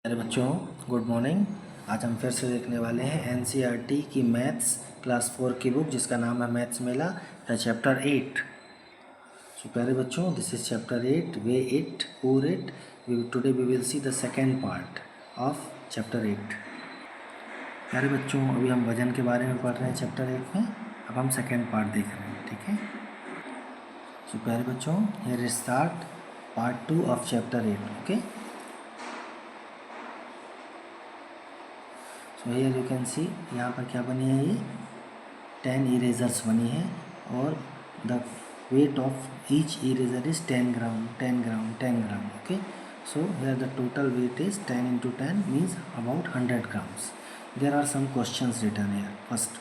अरे बच्चों, good morning. आज हम फिर से देखने वाले हैं एनसीईआरटी की मैथ्स क्लास 4 की बुक जिसका नाम है मैथ्स मेला चैप्टर 8। सो प्यारे बच्चों, this is chapter 8, weigh it pour it. Today we will see the second part of chapter 8। प्यारे बच्चों, अभी हम वजन के बारे में पढ़ रहे हैं चैप्टर 8 में। अब हम सेकेंड पार्ट देख रहे हैं, ठीक है। सो प्यारे बच्चों, here start part 2 of chapter 8, okay. So here you can see, यहाँ पर क्या बनी है, ये 10 इरेजर्स बनी है और the weight of each eraser is 10 gram 10 gram 10 gram, okay. So here the total weight is 10 into 10 means about 100 grams. There are some questions written here. First,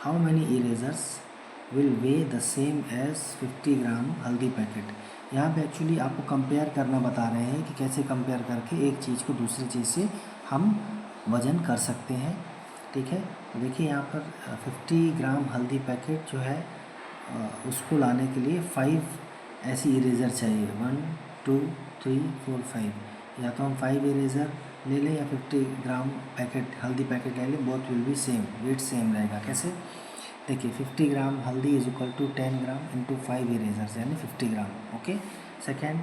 how many erasers will weigh the same as 50 gram हल्दी packet. यहाँ पे actually आपको compare करना बता रहे हैं कि कैसे कंपेयर करके एक चीज़ को दूसरी चीज़ से हम वज़न कर सकते हैं, ठीक है। तो देखिए यहाँ पर 50 ग्राम हल्दी पैकेट जो है उसको लाने के लिए 5 ऐसी इरेज़र चाहिए, 1 2 3 4 5। या तो हम 5 इरेज़र ले लें या 50 ग्राम पैकेट हल्दी पैकेट ले लें, both will be same, weight same रहेगा। कैसे, देखिए 50 ग्राम हल्दी is equal to 10 gram into 5 erasers यानी 50 gram, okay. Second,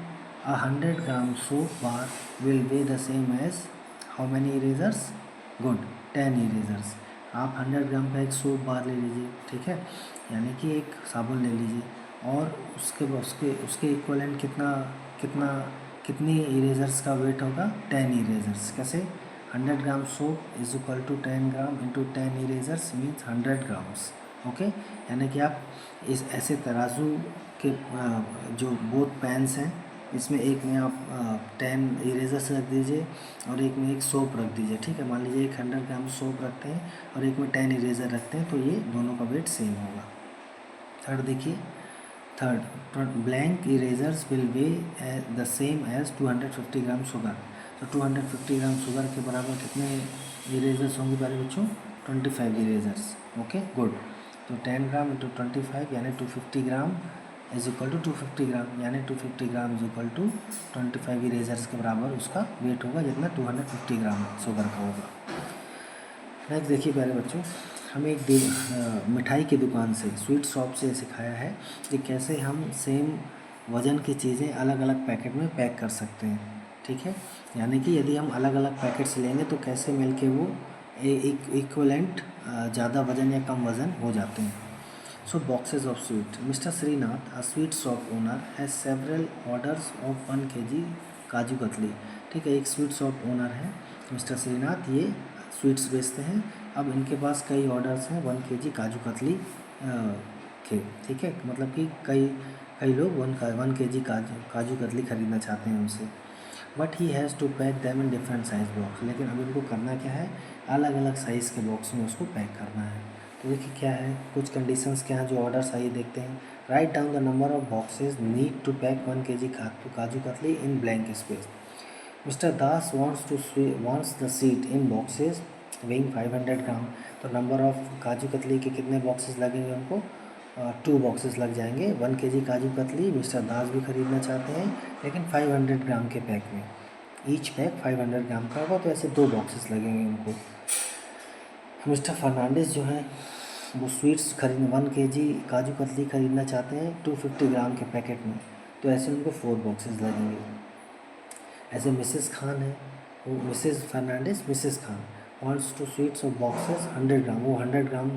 100 gram soap bar will be the same as how many erasers, good 10 erasers. आप 100 ग्राम का एक सोप बार ले लीजिए, ठीक है, यानी कि एक साबुन ले लीजिए और उसके उसके उसके इक्वलेंट कितना कितना कितनी इरेजर्स का वेट होगा, 10 इरेजर्स। कैसे, 100 gram soap is equal to 10 gram into 10 erasers means 100 grams, okay. यानी कि आप इस ऐसे तराजू के जो बोथ पैन्स हैं, इसमें एक में आप 10 इरेजर्स रख दीजिए और एक में एक सोप रख दीजिए, ठीक है। मान लीजिए एक 100 ग्राम सोप रखते हैं और एक में 10 इरेजर रखते हैं, तो ये दोनों का वेट सेम होगा। थर्ड देखिए, third, blank erasers will weigh the same as 250 gram sugar. तो 250 ग्राम शुगर के बराबर कितने इरेजर्स होंगे प्यारे बच्चों, 25 इरेजर्स, ओके गुड। तो 10 ग्राम इंटू 25 यानी 250 gram is equal to 250 gram, यानी 250 gram is equal to 25 erasers के बराबर उसका वेट होगा, जितना 250 ग्राम शुगर का होगा। नेक्स्ट देखिए प्यारे बच्चों, हमें एक मिठाई की दुकान से, स्वीट शॉप से सिखाया है कि कैसे हम सेम वज़न की चीज़ें अलग अलग पैकेट में पैक कर सकते हैं, ठीक है। यानी कि यदि हम अलग अलग पैकेट्स लेंगे तो कैसे मिलके वो इक्वलेंट ज़्यादा वज़न या कम वज़न हो जाते हैं। So boxes of sweet, mister Shrinath a sweet shop owner has several orders of 1 kg kaju katli, ठीक है। एक स्वीट शॉप ओनर है मिस्टर श्रीनाथ, ये स्वीट्स बेचते हैं। अब इनके पास कई ऑर्डर्स हैं 1 kg काजू कतली के, ठीक है। मतलब कि कई कई लोग 1 kg काजू कतली ख़रीदना चाहते हैं उनसे। But he has to pack them in different size box, लेकिन अभी उनको करना क्या है, अलग अलग साइज़ के बॉक्स में उसको पैक करना है। तो देखिए क्या है, कुछ कंडीशंस क्या हैं जो ऑर्डर्स आइए देखते हैं। Write down the number of boxes need to pack 1 kg kaju katli in blank space. Mr Das wants the sweet in boxes weighing 500 gram. तो नंबर ऑफ काजू कतली के कितने बॉक्सेस लगेंगे उनको, 2 बॉक्सेस लग जाएंगे। 1 kg काजू कतली मिस्टर दास भी ख़रीदना चाहते हैं, लेकिन 500 ग्राम के पैक में, ईच पैक 500 ग्राम का होगा, तो ऐसे 2 बॉक्सेस लगेंगे उनको। मिस्टर फर्नांडिस जो हैं वो स्वीट्स खरीद 1 kg काजू कतली ख़रीदना चाहते हैं 250 ग्राम के पैकेट में, तो ऐसे उनको 4 बॉक्सेस लगेंगे। ऐसे मिसेस खान है, वो Mrs Fernandes Mrs Khan wants to sweets of boxes 100 gram, वो 100 ग्राम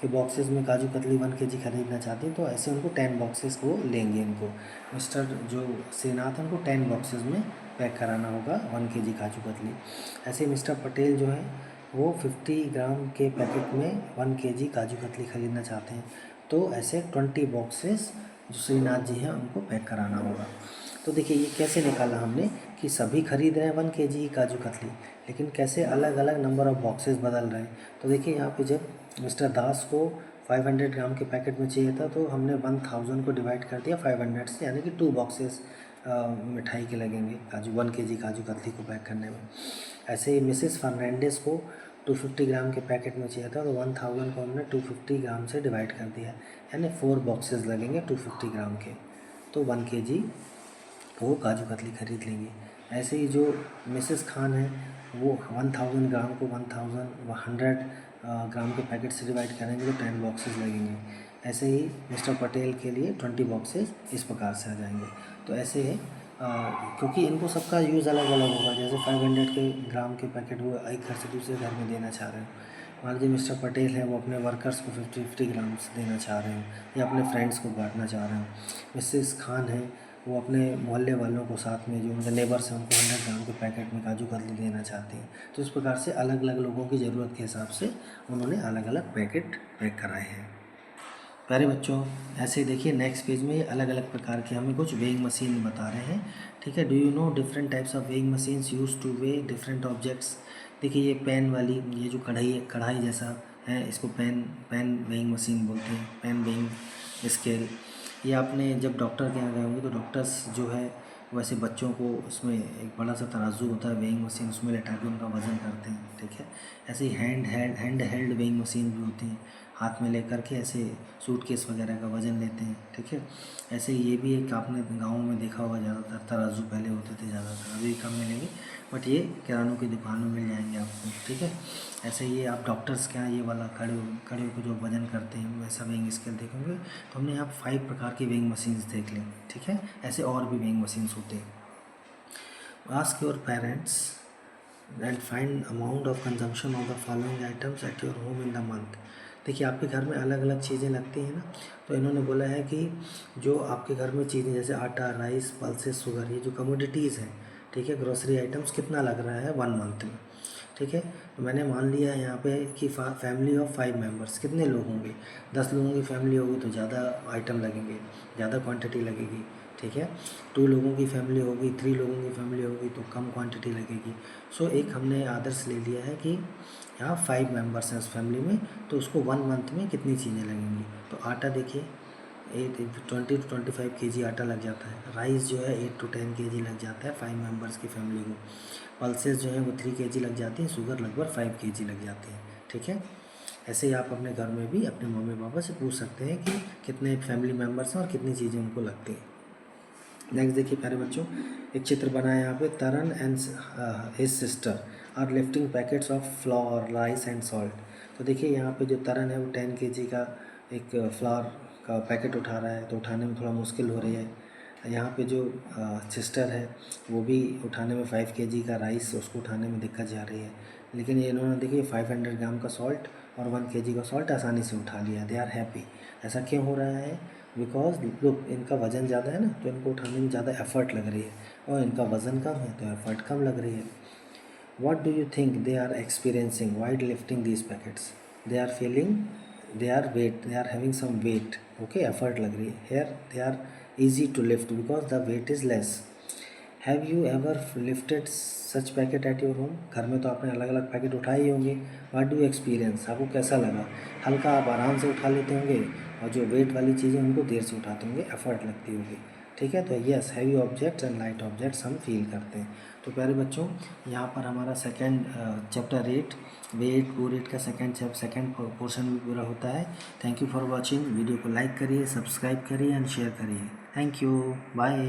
के बॉक्सेस में काजू कतली 1 kg खरीदना चाहती हैं, तो ऐसे उनको 10 बॉक्सेस वो लेंगे। इनको मिस्टर जो श्रीनाथ उनको 10 बॉक्सेस में पैक कराना होगा 1 kg काजू कतली। ऐसे मिस्टर पटेल जो है वो 50 ग्राम के पैकेट में 1 kg काजू कतली ख़रीदना चाहते हैं, तो ऐसे 20 बॉक्सेस जो श्रीनाथ जी हैं उनको पैक कराना होगा। तो देखिए ये कैसे निकाला हमने कि सभी खरीद रहे हैं 1 kg ही काजू कतली, लेकिन कैसे अलग अलग नंबर ऑफ़ बॉक्सेस बदल रहे हैं। तो देखिए यहाँ पे जब मिस्टर दास को 500 ग्राम के पैकेट में चाहिए था, तो हमने 1000 को डिवाइड कर दिया 500 से, यानी कि 2 बॉक्सेस मिठाई के लगेंगे 1 kg काजू कतली को पैक करने में। ऐसे ही मिसेस फर्नांडिस को 250 ग्राम के पैकेट में चाहिए था, तो 1000 को हमने 250 ग्राम से डिवाइड कर दिया, यानी 4 बॉक्सेस लगेंगे 250 ग्राम के, तो 1 kg वो काजू कतली ख़रीद लेंगे। ऐसे ही जो मिसेस खान है वो 1000 ग्राम को 1100 ग्राम के पैकेट से डिवाइड करेंगे तो 10 बॉक्सेस लगेंगे। ऐसे ही मिस्टर पटेल के लिए 20 बॉक्सेस इस प्रकार से आ जाएंगे। तो ऐसे है क्योंकि इनको सबका यूज़ अलग अलग होगा। जैसे 500 के ग्राम के पैकेट वो एक घर से दूसरे घर में देना चाह रहे हो, मान लीजिए मिस्टर पटेल है वो अपने वर्कर्स को 50 ग्राम्स देना चाह रहे हो या अपने फ्रेंड्स को बांटना चाह रहे हो। मिसेस खान है वो अपने मोहल्ले वालों को साथ में जो उनके नेबर्स हैं उनको 100 ग्राम के पैकेट में काजू कतली देना चाहते हैं। तो इस प्रकार से अलग अलग लोगों की ज़रूरत के हिसाब से उन्होंने अलग अलग पैकेट पैक कराए हैं। प्यारे बच्चों, ऐसे ही देखिए नेक्स्ट पेज में अलग अलग प्रकार के हमें कुछ वेइंग मशीन बता रहे हैं। ठीक है, do you know different types of weighing machines use two way different objects. देखिए ये पेन वाली, ये जो कढ़ाई जैसा है इसको पेन वेइंग मशीन बोलते हैं, पेन वेइंग स्केल। ये आपने जब डॉक्टर के यहाँ गए होंगे तो डॉक्टर्स जो है वैसे बच्चों को उसमें एक बड़ा सा तराजू होता है वेइंग मशीन, उसमें लेटा के उनका वज़न करते हैं। ठीक है, ऐसे ही हैंड हेल्ड वेइंग मशीन भी होती हैं, हाथ में लेकर के ऐसे सूटकेस वगैरह का वज़न लेते हैं। ठीक है, ऐसे ये भी एक आपने गाँव में देखा होगा, ज़्यादातर तराजू पहले होते थे, ज़्यादातर अभी कम मिलेंगे, बट ये किरानों की दुकानों में मिल जाएंगे आपको। ठीक है, ऐसे ये आप डॉक्टर्स के यहाँ ये वाला खड़े को जो वज़न करते हैं वैसा वेइंग स्केल देखेंगे। तो हमने यहाँ 5 प्रकार की वेइंग मशीन्स देख ली। ठीक है, ऐसे और भी वेइंग मशीन्स होते हैं। Ask your parents and find amount of consumption of the following items at your home in the month. देखिए आपके घर में अलग अलग चीज़ें लगती हैं ना, तो इन्होंने बोला है कि जो आपके घर में चीज़ें जैसे आटा, राइस, पल्सेस, शुगर, ये जो कमोडिटीज़ हैं, ठीक है, ग्रोसरी आइटम्स कितना लग रहा है 1 मंथ में। ठीक है, तो मैंने मान लिया है यहाँ पे कि फैमिली ऑफ 5 मेंबर्स, कितने लोग होंगे, 10 लोगों की फैमिली होगी तो ज़्यादा आइटम लगेंगे, ज़्यादा क्वांटिटी लगेगी। ठीक है, 2 लोगों की फैमिली होगी, 3 लोगों की फैमिली होगी तो कम क्वांटिटी लगेगी। सो एक हमने आदर्श ले लिया है कि यहाँ 5 मेंबर्स हैं उस फैमिली में, तो उसको 1 मंथ में कितनी चीज़ें लगेंगी। तो आटा देखिए 20 to 25 kg आटा लग जाता है। राइस जो है 8 to 10 kg लग जाता है 5 मेंबर्स की फैमिली को। पल्सेस जो है वो 3 kg लग जाती हैं, शुगर लगभग 5 kg लग जाती है। ठीक है, ऐसे ही आप अपने घर में भी अपने मम्मी पापा से पूछ सकते हैं कि कितने फैमिली मेम्बर्स हैं और कितनी चीज़ें उनको लगती हैं। नेक्स्ट देखिए प्यारे बच्चों, एक चित्र बना है यहाँ पे, Taran and his sister are lifting packets of flour, rice and salt. तो देखिए यहाँ पे जो तरन है वो 10 kg का एक फ्लावर का पैकेट उठा रहा है, तो उठाने में थोड़ा मुश्किल हो रही है। यहाँ पे जो सिस्टर है वो भी उठाने में 5 kg का राइस, उसको उठाने में दिक्कत जा रही है। लेकिन ये इन्होंने देखिए 500 ग्राम का सॉल्ट और 1 kg का सॉल्ट आसानी से उठा लिया। They are happy. ऐसा क्यों हो रहा है? बिकॉज लुक, इनका वज़न ज़्यादा है ना, तो इनको उठाने में ज़्यादा एफर्ट लग रही है, और इनका वज़न कम है तो एफर्ट कम लग रही है। What do you think they are experiencing while lifting these packets? They are feeling, they are having some weight. Okay, effort लग रही है। Here they are easy to lift because the weight is less. Have you ever lifted such packet at your home? घर में तो आपने अलग अलग packet उठाए ही होंगे। What do you experience? आपको कैसा लगा? हल्का आप आराम से उठा लेते होंगे, और जो वेट वाली चीज़ें उनको देर से उठाते होंगे, एफर्ट लगती होगी। ठीक है, तो yes, heavy objects and light objects हम फील करते हैं। तो प्यारे बच्चों, यहाँ पर हमारा सेकंड चैप्टर 8 वेट पूरेट का सेकंड पोर्शन भी पूरा होता है। Thank you for watching. Video को लाइक करिए, सब्सक्राइब करिए एंड शेयर करिए। Thank you, bye.